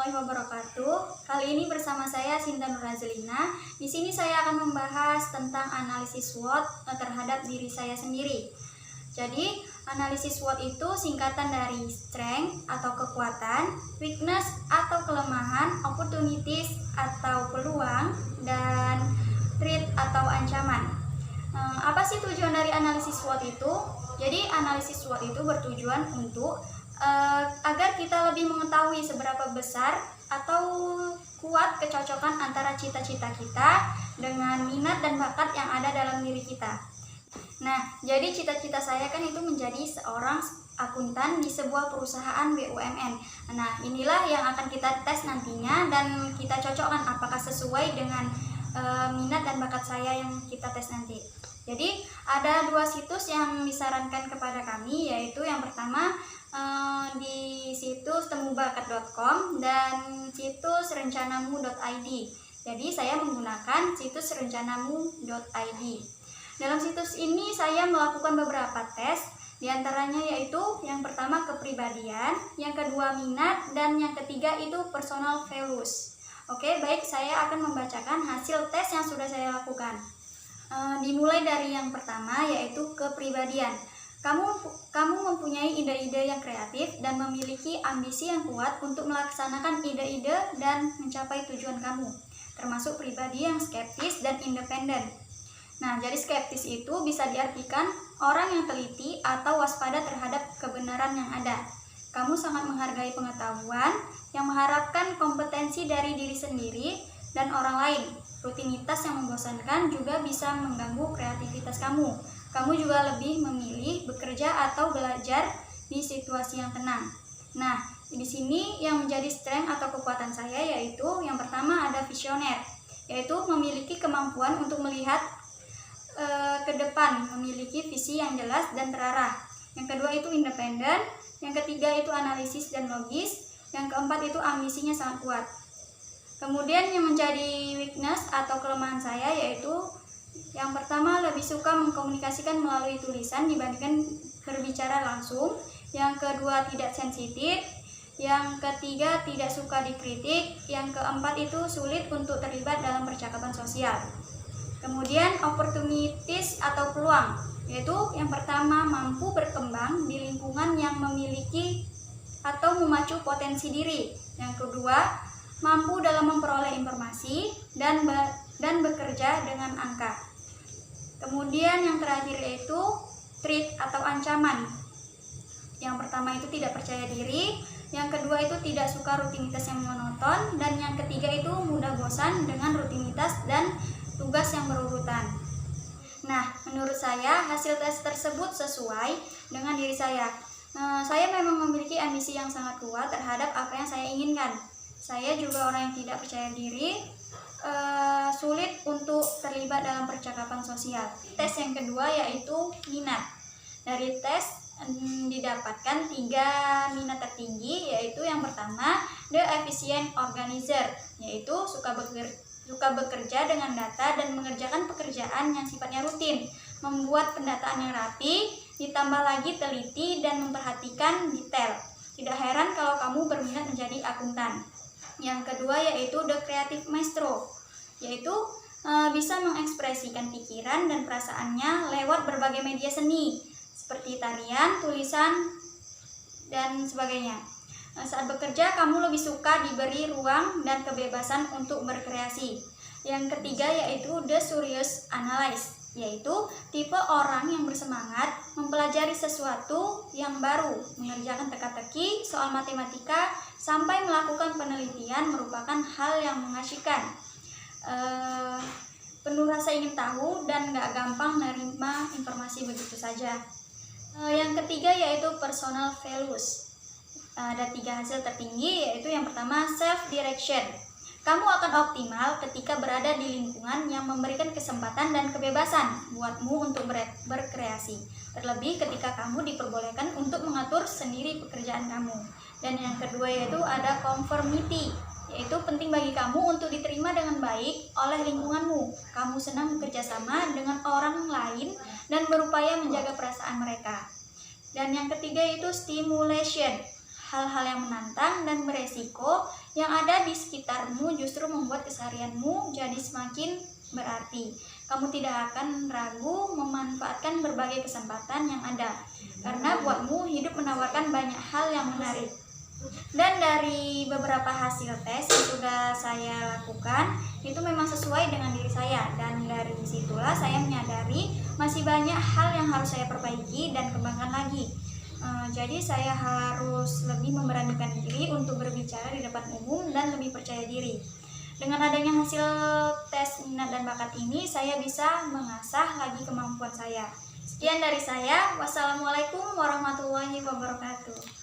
warahmatullahi wabarakatuh. Kali ini bersama saya Sinta Nurazlina. Di sini saya akan membahas tentang analisis SWOT terhadap diri saya sendiri. Jadi, analisis SWOT itu singkatan dari strength atau kekuatan, weakness atau kelemahan, opportunities atau peluang, dan threat atau ancaman. Apa sih tujuan dari analisis SWOT itu? Jadi, analisis SWOT itu bertujuan untuk agar kita lebih mengetahui seberapa besar atau kuat kecocokan antara cita-cita kita dengan minat dan bakat yang ada dalam diri kita. Nah, jadi cita-cita saya kan itu menjadi seorang akuntan di sebuah perusahaan BUMN. Nah, inilah yang akan kita tes nantinya dan kita cocokkan apakah sesuai dengan minat dan bakat saya yang kita tes nanti. Jadi, ada 2 situs yang disarankan kepada kami, yaitu yang pertama di situs temubakat.com dan situs rencanamu.id. Jadi saya menggunakan situs rencanamu.id. Dalam situs ini saya melakukan beberapa tes, diantaranya yaitu yang pertama kepribadian, yang kedua minat, dan yang ketiga itu personal values. Oke, baik, saya akan membacakan hasil tes yang sudah saya lakukan. Dimulai dari yang pertama yaitu kepribadian. Kamu mempunyai ide-ide yang kreatif dan memiliki ambisi yang kuat untuk melaksanakan ide-ide dan mencapai tujuan kamu, termasuk pribadi yang skeptis dan independen. Nah, jadi skeptis itu bisa diartikan orang yang teliti atau waspada terhadap kebenaran yang ada. Kamu sangat menghargai pengetahuan, yang mengharapkan kompetensi dari diri sendiri dan orang lain. Rutinitas yang membosankan juga bisa mengganggu kreativitas kamu. Kamu juga lebih memilih bekerja atau belajar di situasi yang tenang. Nah, di sini yang menjadi strength atau kekuatan saya yaitu yang pertama ada visioner, yaitu memiliki kemampuan untuk melihat ke depan, memiliki visi yang jelas dan terarah. Yang kedua itu independen, yang ketiga itu analisis dan logis, yang keempat itu ambisinya sangat kuat. Kemudian yang menjadi weakness atau kelemahan saya yaitu yang pertama lebih suka mengkomunikasikan melalui tulisan dibandingkan berbicara langsung. Yang kedua tidak sensitif. Yang ketiga tidak suka dikritik. Yang keempat itu sulit untuk terlibat dalam percakapan sosial. Kemudian opportunities atau peluang, yaitu yang pertama mampu berkembang di lingkungan yang memiliki atau memacu potensi diri. Yang kedua mampu dalam memperoleh informasi dan bekerja dengan angka. Kemudian yang terakhir yaitu threat atau ancaman. Yang pertama itu tidak percaya diri, yang kedua itu tidak suka rutinitas yang monoton, dan yang ketiga itu mudah bosan dengan rutinitas dan tugas yang berurutan. Nah, menurut saya hasil tes tersebut sesuai dengan diri saya. Saya memang memiliki ambisi yang sangat kuat terhadap apa yang saya inginkan. Saya juga orang yang tidak percaya diri, sulit untuk terlibat dalam percakapan sosial. Tes yang kedua yaitu minat. Dari tes didapatkan 3 minat tertinggi, yaitu yang pertama the efficient organizer, yaitu suka bekerja dengan data dan mengerjakan pekerjaan yang sifatnya rutin, membuat pendataan yang rapi, ditambah lagi teliti dan memperhatikan detail. Tidak heran kalau kamu berminat menjadi akuntan. Yang kedua yaitu the creative maestro, yaitu bisa mengekspresikan pikiran dan perasaannya lewat berbagai media seni seperti tarian, tulisan, dan sebagainya. Saat bekerja kamu lebih suka diberi ruang dan kebebasan untuk berkreasi. Yang ketiga yaitu the serious analyst, yaitu tipe orang yang bersemangat mempelajari sesuatu yang baru, mengerjakan teka-teki soal matematika sampai melakukan penelitian merupakan hal yang mengasyikkan. Penuh rasa ingin tahu dan gak gampang menerima informasi begitu saja. Yang ketiga yaitu personal values. Ada 3 hasil tertinggi, yaitu yang pertama self direction. Kamu akan optimal ketika berada di lingkungan yang memberikan kesempatan dan kebebasan buatmu untuk berkreasi, terlebih ketika kamu diperbolehkan untuk mengatur sendiri pekerjaan kamu. Dan yang kedua yaitu ada conformity, yaitu penting bagi kamu untuk diterima dengan baik oleh lingkunganmu. Kamu senang bekerja sama dengan orang lain dan berupaya menjaga perasaan mereka. Dan yang ketiga itu stimulation, hal-hal yang menantang dan beresiko yang ada di sekitarmu justru membuat keseharianmu jadi semakin berarti. Kamu tidak akan ragu memanfaatkan berbagai kesempatan yang ada, karena buatmu hidup menawarkan banyak hal yang menarik. Dan dari beberapa hasil tes yang sudah saya lakukan, itu memang sesuai dengan diri saya. Dan dari situlah saya menyadari masih banyak hal yang harus saya perbaiki dan kembangkan lagi. Jadi saya harus lebih memberanikan diri untuk berbicara di depan umum dan lebih percaya diri. Dengan adanya hasil tes minat dan bakat ini, saya bisa mengasah lagi kemampuan saya. Sekian dari saya. Wassalamualaikum warahmatullahi wabarakatuh.